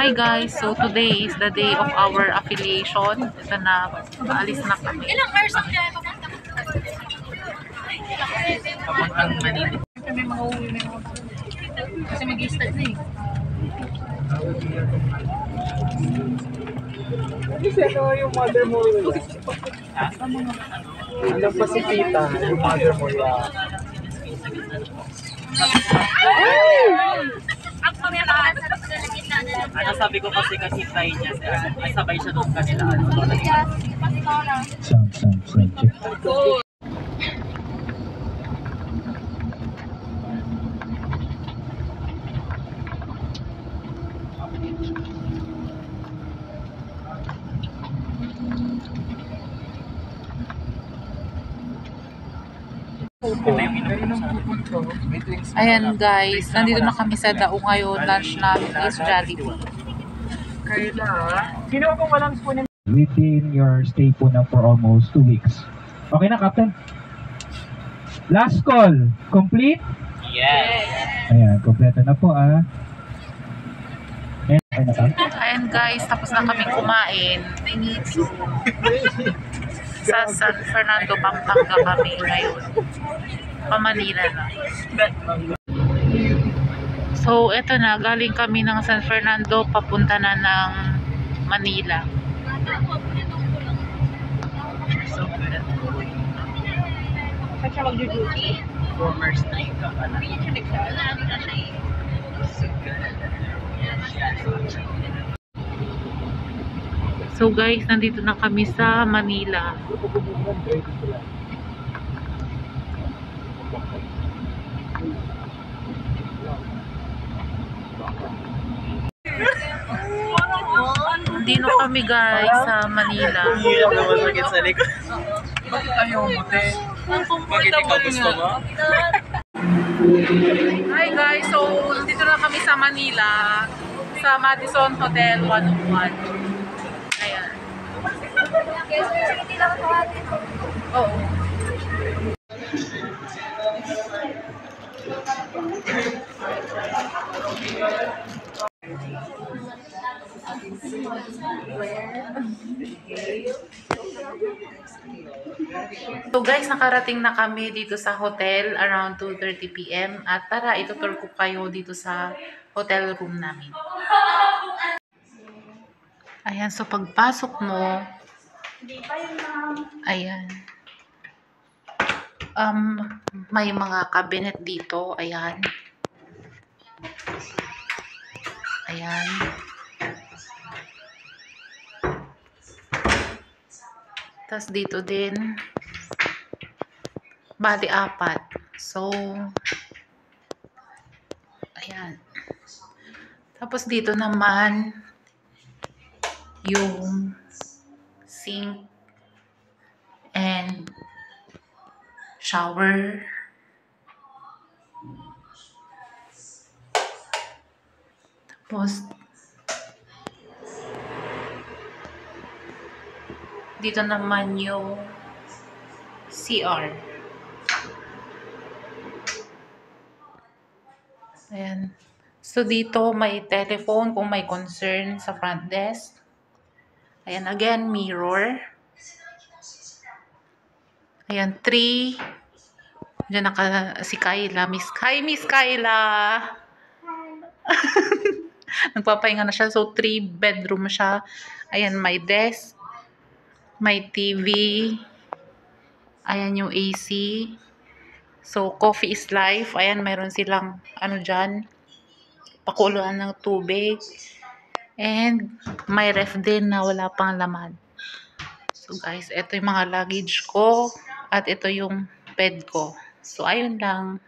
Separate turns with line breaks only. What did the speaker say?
Hi guys, so today is the day of our affiliation. Ito na, aalis na kami.
Ilang hours ang kaya papunta mo?
Papuntang Manila.
May mga uwi, may mga kasi mag-i-start na eh.
Kasi ano yung mother mo yun? Ilang pa si tita, yung mother mo yun.
Ang pamiyaan sa gitna na lang.
Ano sabi ko kasi try niya ay sabay siya doon kanila.
Sound, check.
Ayan guys, nandito na kami sa Dao ngayon. Lunch namin is Jollibee.
Kayla, sino kung walang spoon? Within your stay po na for almost 2 weeks. Okay na, Captain? Last call. Complete?
Yes!
Ayan, kompleto na po Ayan na ka?
Ayan guys, tapos na kami kumain. So, sa San Fernando, Pampanga kami ngayon. Pa-Manila na. So, eto na. Galing kami ng San Fernando, papunta na ng Manila.
So good.
Saan siya mag-duty?
Former's night ka pala.
Hindi siya nagsabi. Ano na siya eh.
So good.
So guys, nandito na kami sa Manila. Nandito kami guys sa Manila.
Hirap naman sakit sa likod.
Bakit ayaw mo, te?
Bakit ikaw gusto mo?
Hi guys, so nandito na kami sa Manila. Sa Madison Hotel 101. Ayan. Oo. So guys, nakarating na kami dito sa hotel around 2:30 PM at tara, itutur ko kayo dito sa hotel room namin. Ayan, so pagpasok mo, ayan. May mga cabinet dito, ayan. Ayan. Tas dito din, bali 4. So, ayan. Tapos dito naman, yung sink and shower. Tapos, dito naman yung CR. Ayan. So, dito may telephone kung may concern sa front desk. Ayan, again, mirror. Ayan, 3. Diyan naka si Kayla. Hi, Miss Kayla! Nagpapahinga na siya. So, 3 bedroom siya. Ayan, may desk. May TV. Ayan yung AC. So, coffee is life. Ayan, meron silang, dyan, pakuluan ng tubig. And, may ref din na wala pang laman. So, guys, ito yung mga luggage ko. At ito yung bed ko. So, ayun lang.